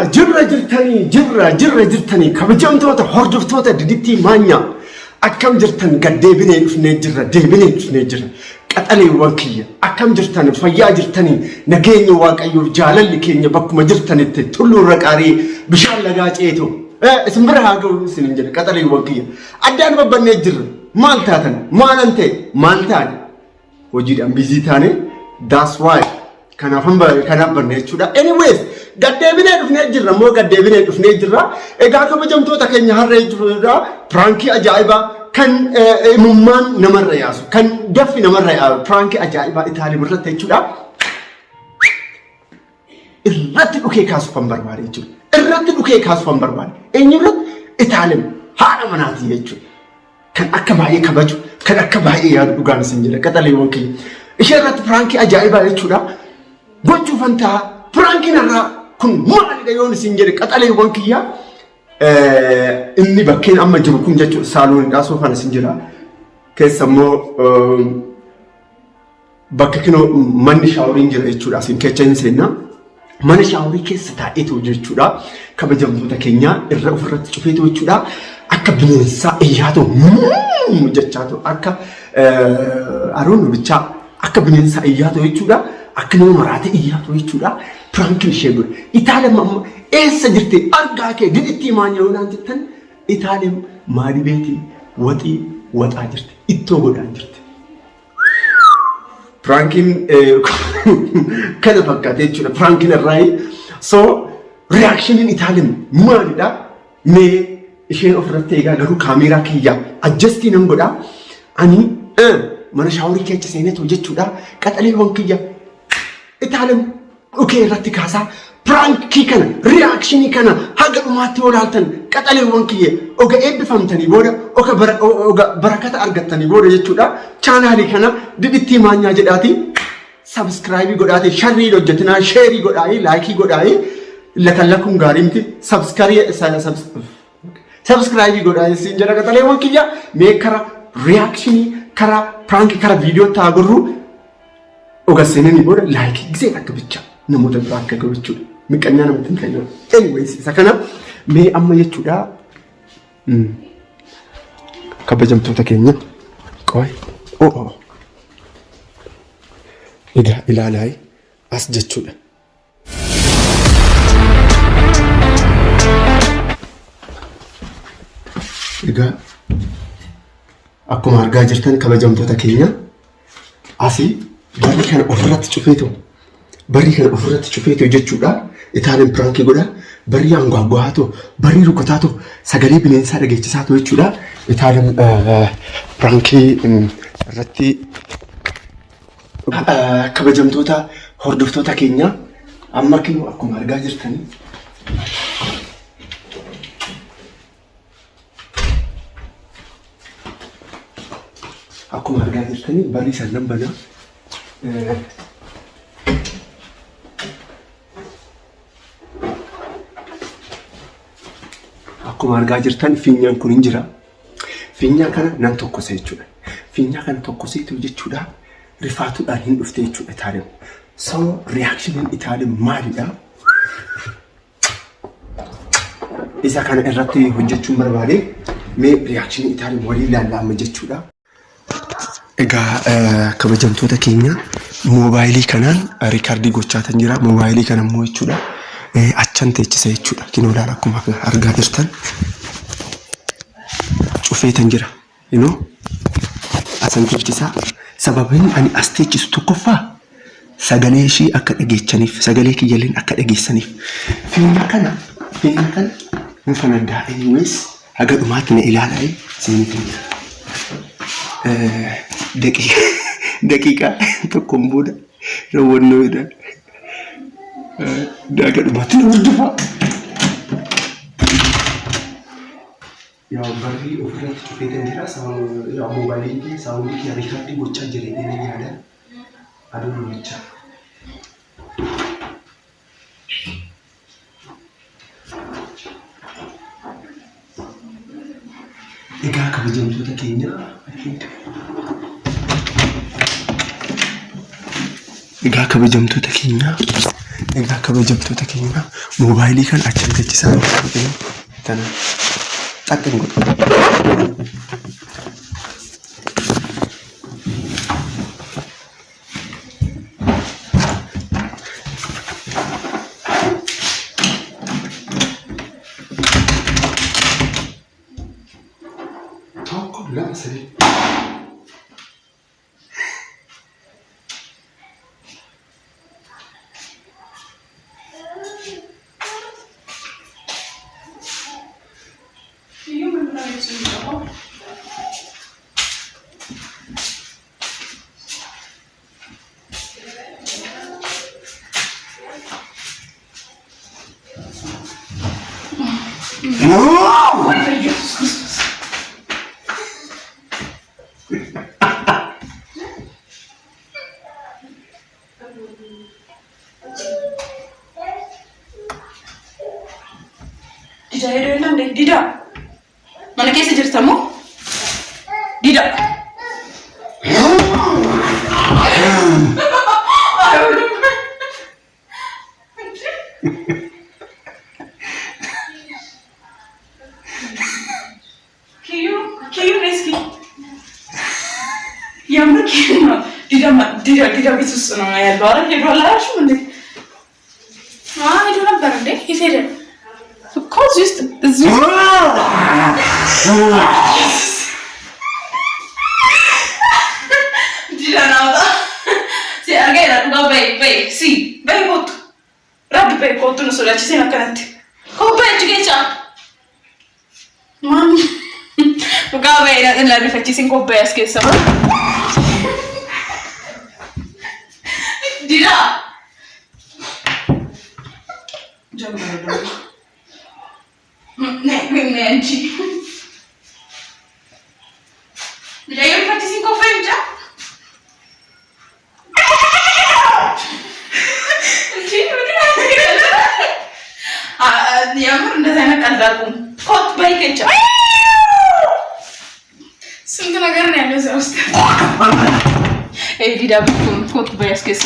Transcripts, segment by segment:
jirra jirtanii kabajamtoota hordoftoota didittii maanya akkam jirtan gaddeebinee dhufnee jirra qaxaleewwan kiyya akkam jirtan fayyaa jirtanii nageenya waaqayyoof jaalalli keenya bakkuma jirtanitti tulluurra qaarii bishaan lagaa ceeto isin bira haa ga'u isin jedha qaxaleewwan kiyya addaan babbannee jirra maal taatan maalan ta'e maal taane hojiidhaan bizii taane that's why kanaaf banne jechuudha. Anyways gaddeebinee dhufnee jirra egaa kabajamtoota keenya harree jirudha pranki ajaa'ibaa kan imummaan namarra yaasu kan daffi namarra yaasu pranki ajaa'ibaa Itaalii irratti jechuudha. Irratti dhukee kaasuufan barbaade jechuudha. Eenyurratti Itaalii haadha manaati jechuudha. Kan akka baay'ee kabaju kan akka baay'ee yaadu dhugaan isin jedha qaxaleewwan kiyya. Ishee irratti pranki ajaa'ibaa jechuudha. Gochuu fantaa prankiin irraa kun maalidha yoon isin jedhe qaxaleewwan kiyya. Inni bakkeen amma jiru kun jechuudha saaloonidha soofaan isin jira. Keessa immoo bakka kinoo manni shaaworiin jira jechuudha isin keessa hin seenna. Mana shaaworii keessa taa'eetu jechuudha. Kabajamtoota keenya irra ofirratti cufeetu jechuudha. Akka bineensaa iyyaatu jechaatu akka aroon bichaa akka bineensaa iyyaatu jechuudha. Akka nama maraate iyyaatu jechuudha. Prankiin ishee godhe. Itaaliyaan amma eessa jirti? Argaa kee didittii maanya yoonaan jettan Itaaliyaan maadii beetii waxii waxaa jirti. Ittoo godhaan jirti. Prankiin kana fakkaate jechuudha. Prankiin irraa so reactioniin Itaaliyaan maalidha? Mee isheen ofirratti eegaa garuu kaameeraa kiyyaa adjustii nan godhaa. Ani mana shaaworii keessa seeneetu jechuudha. Qaxaleewwan kiyya Itaaliyaan dhukee irratti kaasaa prankii kana reactionii kana haga dhumaatti olaaltan qaxaleewwan kiyya oga eebbifamtanii booda oga barakata argattanii booda jechuudha. Chaanaalii kana didittii maanyaa jedhaati subscribe godhaati sharrii hojjetinaa sheerii godhaayi laayikii godhaayi lakalakun gaarii miti subscribe godhaayi siin jedha qaxaleewwan kiyya mee kara reactionii kara prankii kara viidiyoo ta'aa gurru ogassenanii booda like gisee akka bicha namoota biraa akka gahu jechuudha. Miqannaa namatti hin kennu. Anyways isa kana mee amma jechuudha. Kabajamtoota keenya qoy egaa ilaalaa as jechuudha. Egaa akkuma argaa jirtan kabajamtoota keenya asii barri kana ofirratti cufeetu jechuudha. Itaaliyaan pirankii godha. Barri angwaagwaatu, barri rukutaatu, sagalee bineensaa dhageessisaatu jechuudha. Itaaliyaan pirankii irratti kabajamtoota hordoftoota keenya amma kinu akkuma argaa jirtanii barri sannan banaa. Akkuma argaa jirtan fiinyaan kun hin jira. Fiinyaa kana nan tokkose jechuudha. Fiinyaa kana tokkoseetu jechuudha. Rifaatuudhaan hin dhufte jechuudha Itaaliyaan. So reactioniin Itaaliyaan maalidha? Isa kana irratti hojjechuun barbaade mee reactioniin Itaaliyaan walii ilaallama jechuudha. Egaa kabajamtoota keenya moobaayilii kanaan riikaardii gochaatan jira. Moobaayilii kana immoo jechuudha achan teechisa jechuudha. Kinoo ilaala akkuma argaa jirtan cufeetan jira. Asan teechisa. Sababiin ani as teechisu tokkoffaa sagalee ishii akka dhageechaniif sagalee kiyyaaleen akka dhageessaniif fiinyaa kana hin fanaddaa. Anyways haga dhumaatti na ilaalaa seeniitiin jira. Daqiiqaa tokkoon booda raawwannoo jedhan daga dhumaatti na hordofaa. Yaa barri ofirratti cufeetan jira. Yaa moobaayilii saawwanii riikaardii gochaa jireenya yaada aduu gochaa. Egaa kabajamtoota keenya egaa kabajamtoota keenya moobaayilii kan achi tachisaa tana xaqqin godhu. Dida hedo elam deh, Dida. Mana kese jirtamu? Dida. Kiyu Reski. Yamma kiyu. Dida bisus na ya bara hedo la şu mu? Hedo la barande. Hedo. Of course, just Diranada. Si argera tu bay. Si, bay bot. Rabbi bay kottunu sola ci sei akkanatti. Ko bay ci gecha. Mami. Tu bay la rifaccisin ko bay askessa. Dira. Jamma. Neanche. Lei ha fatto 5 già? Andiamo እንደዛ ነቀልዳቁም ኮት ባይከቻ ስንት ነገር ነው ያለው እዛ ውስጥ ዲዳ ብትሆን ኮት ባያስከሳ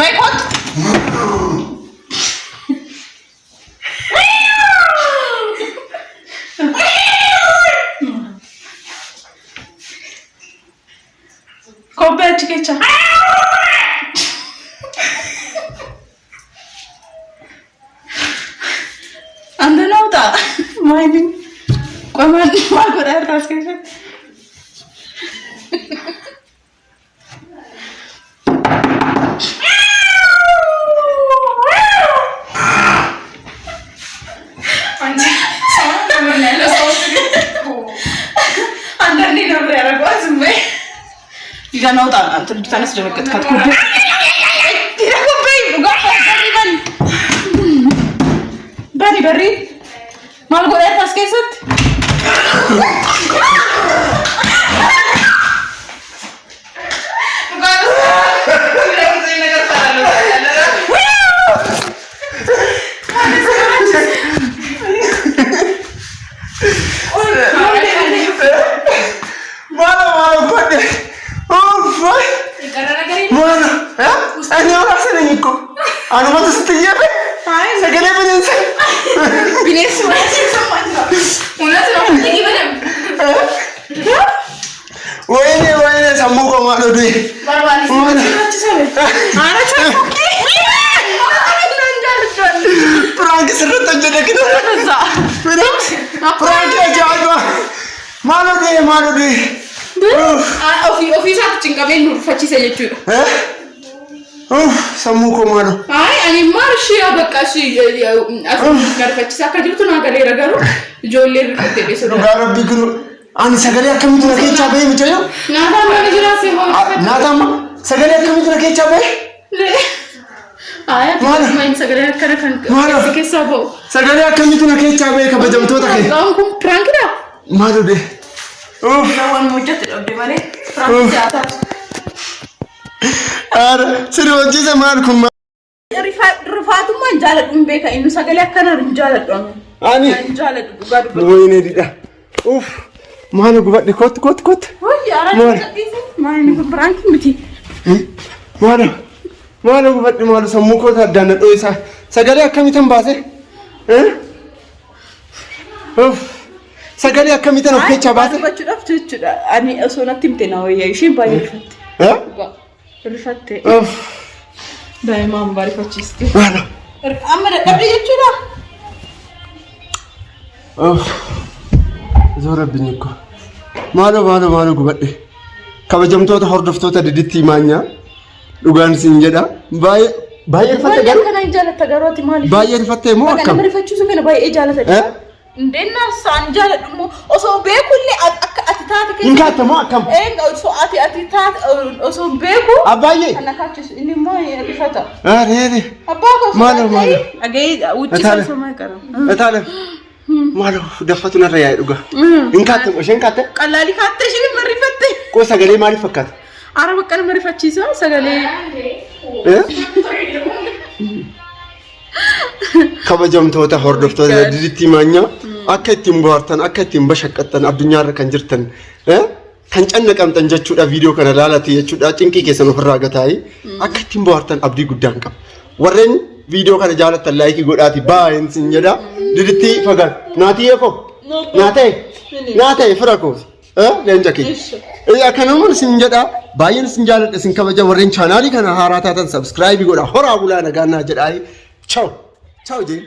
ባይ ኮት Kecha. Anda nauta. Mainin. Kwaman magora tas kecha. Anja. Sama kamu nela sosiri. Anda ni nabre ara bazme. Dida nauta antu tanas dekat kat kudu. Tidak kubai, bukan bari. Mal gue atas kesut. Ini orang seneng ikut. Anu mata setia be. Segala binasa. Binasa masih sama aja. Mula sama lagi mana? Wah ini sama kau malu deh. Baru-baru ini macam sana. Anak cakap. Perang keserutan jadi kita. Perang aja aja. Malu deh. Office aku cingkamin nur faci saja cuy. Sammu ko malu. Ay, ani marshi abakashi. Aku garfaci saka jiru tu naga lera garu. Jolle rikete beso. Garu bigru. Ani sagale akam tu nake chabe michayo. Nada mane jira se ho. Nada ma. Sagale akam tu nake chabe. Le. Aya. Main sagale akara kan. Sike sabo. Sagale akam tu nake chabe ka bajam to take. Gaun kum prank da. Malu de. Lawan mujat de mane. Prank se ata. Ara sir wajji zaman kuma rifatu man jalat umbe ka inu sagale akana jalat dum ani jalat gadu wayne dida malu gubadi kot oy ara mani prank miti malu Maal gubadhi maal sammuu koo addaan dhoo isaa sagalee akkamiitan baase? Sagalee akkamiitan of keessaa baase? Bachuudhaaf jechuudha. Ani osoo natti himte na wayyaa isheen baay'ee rifatte. Rifatte. Daa'imaan baarifachiiste. Amma dadhabde jechuudha. Zoora binyikko. Maaloo gubadhe. Kabajamtoota hordoftoota Diditti Maanyaa dhugaan siin jedha. Baay'ee rifatte garuu. Kana jaalatta garuu ati maaliif? Baay'ee rifatte moo akkam? Nama rifachiisu kana baay'ee jaalatadha. Ndeenna saan jaaladhu osoo beekullee akka ati taate keessa. Inkaatte moo akkam? Osoo ati taate osoo beeku. Abbaayee. Kana kaachisu inni immoo rifata. Reere. Abbaa koo. Maaloo. Agee wuccisa sama qaram. Etaale. Maaloo daffatu narra yaa'e dhugaa. Inkaatte isheen kaatte? Qallaali kaatte isheen immoo rifatte. Koo sagalee maaliif fakkaata? Ara bakka nama rifachiisa sagalee. Kabajamtoota hordoftoota Diditti Maanyaa akka ittiin bohaartan akka ittiin bashaqqattan addunyaarra kan jirtan kan cannaqamtan jechuudha viidiyoo kana laalati jechuudha cinqii keessan ofirraa gataa'ii akka ittiin bohaartan abdii guddaan qaba. Warreen viidiyoo kana jaalattan laayikii godhaati baay'een sin jedha Diditti fagaan naatii eekoo naata'e fira koo leenca kee. Akkanamuun sin jedha baay'een sin jaaladha sin kabaja warreen chaanaalii kana haaraa taatan sabskiraayibii godha horaa bulaa nagaannaa jedhaa. Ciao. Ciao, Jane.